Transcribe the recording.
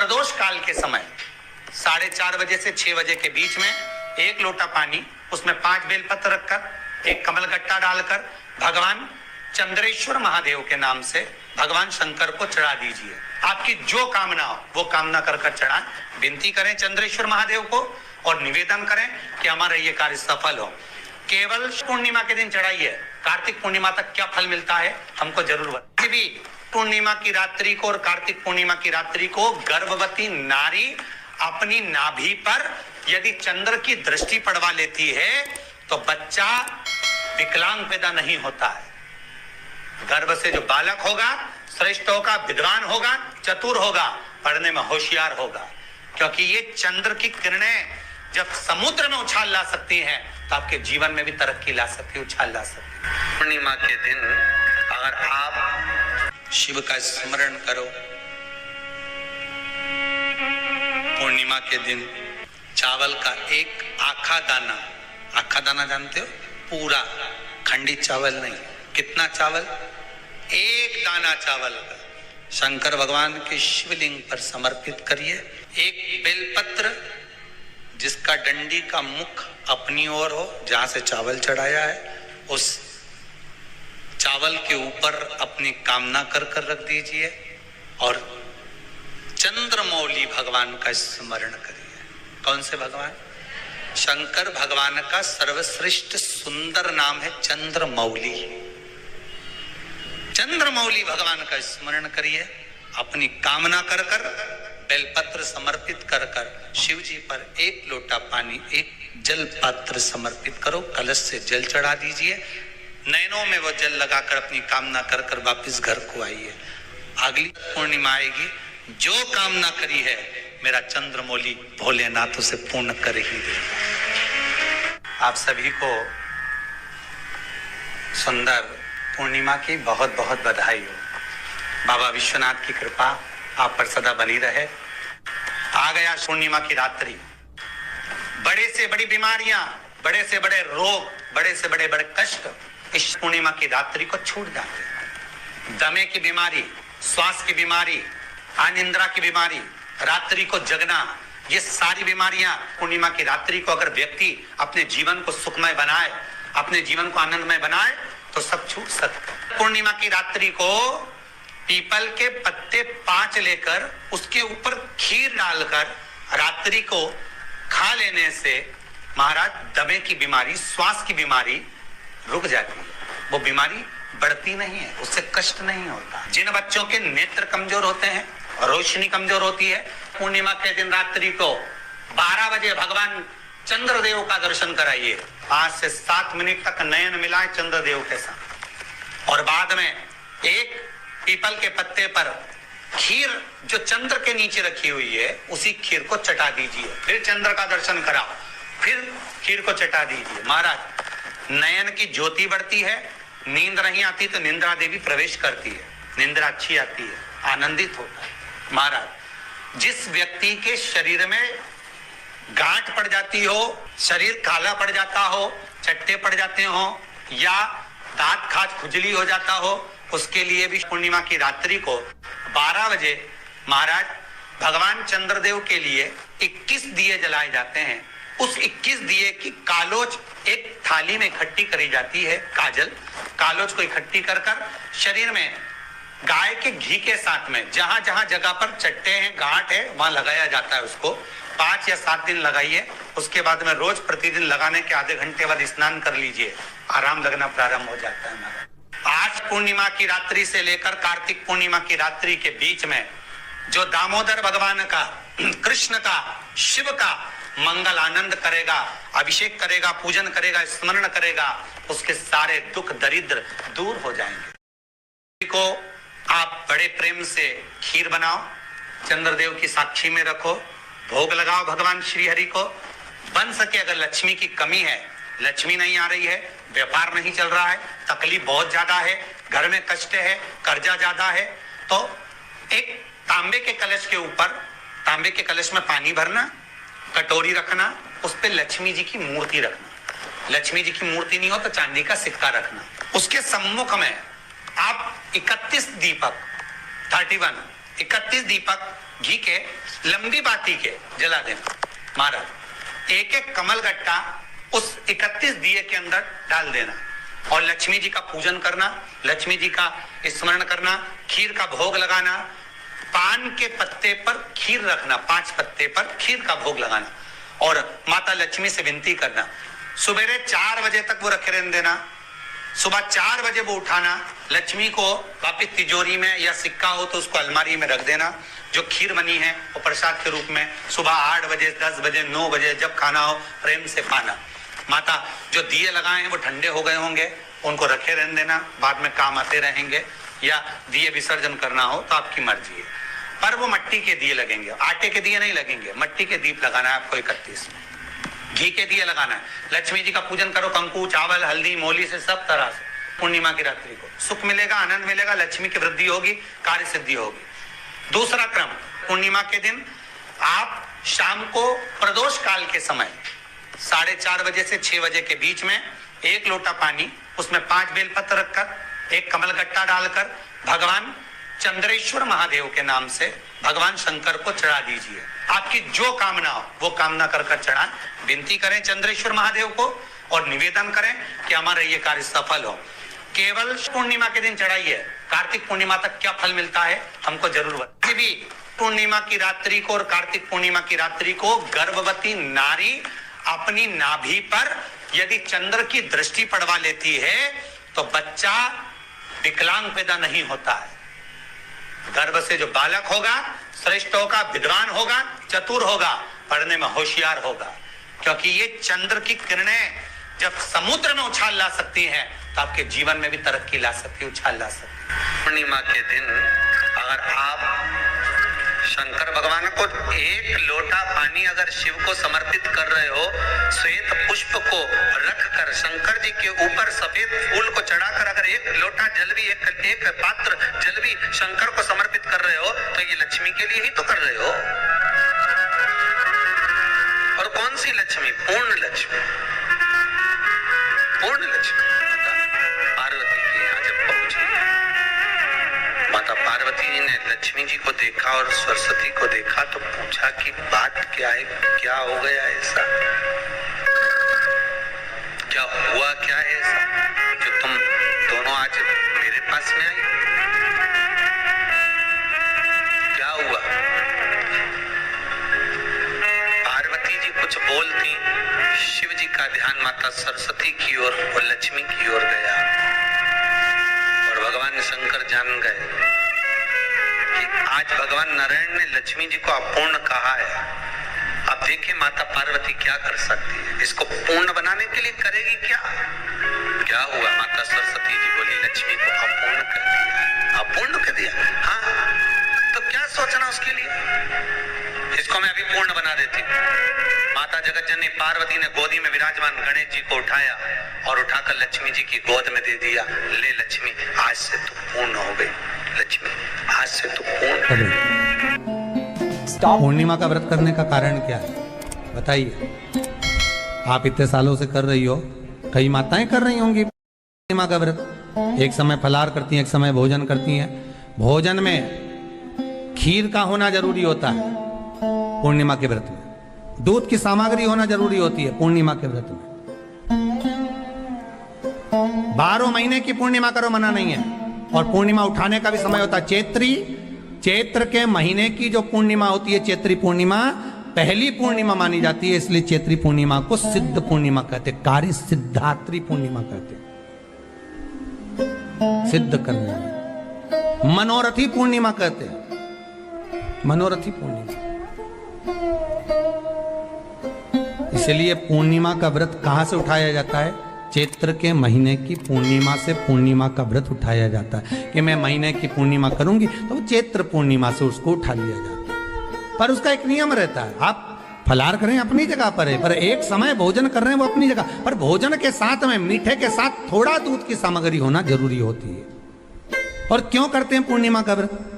प्रदोष काल के समय 4:30 बजे से 6 बजे के बीच में 1 लोटा पानी, उसमें 5 बेलपत्र रखकर, 1 कमलगट्टा डालकर भगवान चंद्रेश्वर महादेव के नाम से भगवान शंकर को चढ़ा दीजिए। आपकी जो कामना हो वो कामना कर चढ़ाएं। विनती करें चंद्रेश्वर महादेव को और निवेदन करें कि हमारा ये कार्य सफल हो। केवल पूर्णिमा के दिन चढ़ाइए। कार्तिक पूर्णिमा तक क्या फल मिलता है हमको जरूर बताइए। भी पूर्णिमा की रात्रि को और कार्तिक पूर्णिमा की रात्रि को गर्भवती नारी अपनी नाभि पर यदि चंद्र की दृष्टि पड़वा लेती है तो बच्चा विकलांग पैदा नहीं होता है। गर्भ से जो बालक होगा श्रेष्ठ होगा, विद्वान होगा, चतुर होगा, पढ़ने में होशियार होगा, क्योंकि ये चंद्र की किरणें जब समुद्र में उछाल ला सकती हैं तो आपके जीवन में भी तरक्की ला सकती है, उछाल ला सकती है। पूर्णिमा के दिन अगर आप शिव का स्मरण करो, पूर्णिमा के दिन चावल का एक आखा दाना जानते हो, पूरा खंडित चावल नहीं, कितना चावल, एक दाना चावल का शंकर भगवान के शिवलिंग पर समर्पित करिए। एक बेलपत्र जिसका डंडी का मुख अपनी ओर हो, जहां से चावल चढ़ाया है, उस चावल के ऊपर अपनी कामना कर रख दीजिए और चंद्रमौली भगवान का स्मरण करिए। कौन से भगवान? शंकर भगवान का सर्वश्रेष्ठ सुंदर नाम है चंद्रमौली। चंद्रमौली भगवान का स्मरण करिए। अपनी कामना कर बेलपत्र समर्पित कर शिव जी पर 1 लोटा पानी, 1 जल पात्र समर्पित करो, कलश से जल चढ़ा दीजिए। नैनों में वो जल लगाकर अपनी कामना कर वापिस घर को आइए। अगली पूर्णिमा आएगी, जो कामना करी है मेरा चंद्रमौली भोलेनाथ उसे पूर्ण कर ही दे। आप सभी को सुंदर पूर्णिमा की बहुत बहुत बधाई हो। बाबा विश्वनाथ की कृपा आप पर सदा बनी रहे। आ गया पूर्णिमा की रात्रि। बड़े से बड़ी बीमारियां, बड़े से बड़े रोग, बड़े से बड़े कष्ट इस पूर्णिमा की रात्रि को छूट जाते हैं। दमे की बीमारी, श्वास की बीमारी, अनिद्रा की बीमारी, रात्रि को जगना, ये सारी बीमारियां पूर्णिमा की रात्रि को अगर व्यक्ति अपने जीवन को सुखमय बनाए, अपने जीवन को आनंदमय बनाए तो सब छूट सकते। पूर्णिमा की रात्रि को पीपल के पत्ते 5 लेकर उसके ऊपर खीर डालकर रात्रि को खा लेने से महाराज दमे की बीमारी, श्वास की बीमारी रुक जाती है। वो बीमारी बढ़ती नहीं है, उससे कष्ट नहीं होता। जिन बच्चों के नेत्र कमजोर होते हैं, रोशनी कमजोर होती है, पूर्णिमा के दिन रात्रि को 12 बजे भगवान चंद्रदेव का दर्शन कराइए। 5 से 7 मिनट तक नयन मिलाए चंद्रदेव के साथ और बाद में एक पीपल के पत्ते पर खीर जो चंद्र के नीचे रखी हुई है उसी खीर को चटा दीजिए। फिर चंद्र का दर्शन कराओ, फिर खीर को चटा दीजिए। महाराज नयन की ज्योति बढ़ती है, नींद नहीं आती तो निंद्रा देवी प्रवेश करती है, निंद्रा अच्छी आती है, आनंदित होता है। महाराज जिस व्यक्ति के शरीर में गांठ पड़ जाती हो, शरीर काला पड़ जाता हो, चट्टे पड़ जाते हो या दांत खाज खुजली हो जाता हो, उसके लिए भी पूर्णिमा की रात्रि को 12 बजे महाराज भगवान चंद्रदेव के लिए 21 दिए जलाए जाते हैं। उस 21 दिए की कालोच एक थाली में इकट्ठी करी जाती है। कालोच को इकट्ठी कर शरीर में गाय के घी के साथ में जहां जहां जगह पर चट्टे हैं, गांठ है, वहां लगाया जाता है। उसको 5 या 7 दिन लगाइए। उसके बाद में रोज प्रतिदिन लगाने के आधे घंटे बाद स्नान कर लीजिए, आराम लगना प्रारंभ हो जाता है। आज पूर्णिमा की रात्रि से लेकर कार्तिक पूर्णिमा की रात्रि के बीच में जो दामोदर भगवान का, कृष्ण का, शिव का मंगल आनंद करेगा, अभिषेक करेगा, पूजन करेगा, स्मरण करेगा, उसके सारे दुख दरिद्र दूर हो जाएंगे। को आप बड़े प्रेम से खीर बनाओ, चंद्रदेव की साक्षी में रखो, भोग लगाओ भगवान श्री हरि को। बन सके अगर लक्ष्मी की कमी है, लक्ष्मी नहीं आ रही है, व्यापार नहीं चल रहा है, तकलीफ बहुत ज्यादा है, घर में कष्ट है, कर्जा ज्यादा है, तो एक तांबे के कलश के ऊपर, तांबे के कलश में पानी भरना, कटोरी रखना, उस पे लक्ष्मी जी की मूर्ति रखना। लक्ष्मी जी की मूर्ति नहीं हो तो चांदी का सिक्का रखना। उसके सम्मुख में आप 31 दीपक घी के लंबी बाती के जला देना। महाराज एक एक कमल गट्टा उस 31 दिए के अंदर डाल देना और लक्ष्मी जी का पूजन करना, लक्ष्मी जी का स्मरण करना, खीर का भोग लगाना, पान के पत्ते पर खीर रखना, 5 पत्ते पर खीर का भोग लगाना और माता लक्ष्मी से विनती करना। सुबेरे 4 बजे तक वो रखे रहने देना, सुबह 4 बजे वो उठाना, लक्ष्मी को वापिस तिजोरी में या सिक्का हो तो उसको अलमारी में रख देना। जो खीर बनी है वो प्रसाद के रूप में सुबह 8 बजे, 10 बजे, 9 बजे जब खाना हो प्रेम से खाना। माता जो दिए लगाए हैं वो ठंडे हो गए होंगे, उनको रखे रहने देना, बाद में काम आते रहेंगे, या दिए विसर्जन करना हो तो आपकी मर्जी है। पर वो मिट्टी के दिए लगेंगे, आटे के दिए नहीं लगेंगे, मिट्टी के दीप लगाना है आपको 31 में, घी के दिए लगाना है। लक्ष्मी जी का पूजन करो, कंकु, चावल, हल्दी, मोली से सब तरह से। पूर्णिमा की रात्रि को सुख मिलेगा, आनंद मिलेगा, लक्ष्मी की वृद्धि होगी, कार्य सिद्धि होगी। दूसरा क्रम, पूर्णिमा के दिन आप शाम को प्रदोष काल के समय 4:30 बजे से 6 बजे के बीच में 1 लोटा पानी, उसमें 5 बेलपत्र रखकर, 1 कमलगट्टा डालकर भगवान चंद्रेश्वर महादेव के नाम से भगवान शंकर को चढ़ा दीजिए। आपकी जो कामना हो वो कामना कर चढ़ाएं, विनती करें चंद्रेश्वर महादेव को और निवेदन करें कि हमारा ये कार्य सफल हो। केवल पूर्णिमा के दिन चढ़ाइए, कार्तिक पूर्णिमा तक क्या फल मिलता है हमको जरूर बताइए। भी पूर्णिमा की रात्रि को और कार्तिक पूर्णिमा की रात्रि को गर्भवती नारी अपनी नाभि पर यदि चंद्र की दृष्टि पड़वा लेती है तो बच्चा विकलांग पैदा नहीं होता है। गर्भ से जो बालक होगा श्रेष्ठ होगा, विद्वान होगा, चतुर होगा, पढ़ने में होशियार होगा, क्योंकि ये चंद्र की किरणें जब समुद्र में उछाल ला सकती हैं तो आपके जीवन में भी तरक्की ला सकती है, उछाल ला सकती है। पूर्णिमा के दिन अगर आप शंकर भगवान को 1 लोटा पानी अगर शिव को समर्पित कर रहे हो, श्वेत पुष्प को रखकर शंकर जी के ऊपर सफेद फूल को चढ़ाकर अगर 1 लोटा जल भी, एक पात्र जल भी शंकर को समर्पित कर रहे हो तो ये लक्ष्मी के लिए ही तो कर रहे हो। और कौन सी लक्ष्मी? पूर्ण लक्ष्मी, पूर्ण लक्ष्मी। पार्वती के यहाँ जब पहुंची, माता पार्वती जी ने लक्ष्मी जी को देखा और सरस्वती को देखा तो पूछा कि बात क्या है, क्या हो गया ऐसा, क्या हुआ, क्या है ऐसा जो तुम दोनों आज मेरे पास में आई, क्या हुआ? पार्वती जी कुछ बोलती, शिव जी का ध्यान माता सरस्वती की ओर और लक्ष्मी की ओर गया और भगवान शंकर जान गए कि आज भगवान नारायण ने लक्ष्मी जी को अपूर्ण कहा है। अब देखिए माता पार्वती क्या कर सकती है, इसको पूर्ण बनाने के लिए करेगी क्या? क्या हुआ? माता सरस्वती जी बोली लक्ष्मी को अपूर्ण कर दिया, अपूर्ण कर दिया। हाँ, तो क्या सोचना उसके लिए, इसको मैं अभी पूर्ण बना देती हूँ। माता जगत जननी पार्वती ने गोदी में विराजमान गणेश जी को उठाया और उठाकर लक्ष्मी जी की गोद में दे दिया। ले लक्ष्मी, आज से तू पूर्ण हो गई, लक्ष्मी आज से तू पूर्ण। पूर्णिमा का व्रत करने का कारण क्या है बताइए? आप इतने सालों से कर रही हो, कई माताएं कर रही होंगी पूर्णिमा का व्रत। एक समय फलाहार करती हैं, एक समय भोजन करती हैं। भोजन में खीर का होना जरूरी होता है पूर्णिमा के व्रत में, दूध की सामग्री होना जरूरी होती है पूर्णिमा के व्रत में। 12 महीने की पूर्णिमा करो मना नहीं है, और पूर्णिमा उठाने का भी समय होता है। चैत्र के महीने की जो पूर्णिमा होती है, चैत्री पूर्णिमा पहली पूर्णिमा मानी जाती है, इसलिए चैत्री पूर्णिमा को सिद्ध पूर्णिमा कहते, कार्य सिद्धात्री पूर्णिमा कहते, सिद्ध करने। मनोरथी पूर्णिमा कहते, मनोरथी पूर्णिमा। इसलिए पूर्णिमा का व्रत कहां से उठाया जाता है? चैत्र के महीने की पूर्णिमा से पूर्णिमा का व्रत उठाया जाता है कि मैं महीने की पूर्णिमा करूंगी तो चैत्र पूर्णिमा से उसको उठा लिया जाता है। पर उसका एक नियम रहता है, आप फलाहार करें अपनी जगह पर है, पर एक समय भोजन कर रहे हैं वो अपनी जगह पर। भोजन के साथ में मीठे के साथ थोड़ा दूध की सामग्री होना जरूरी होती है। और क्यों करते हैं पूर्णिमा का व्रत?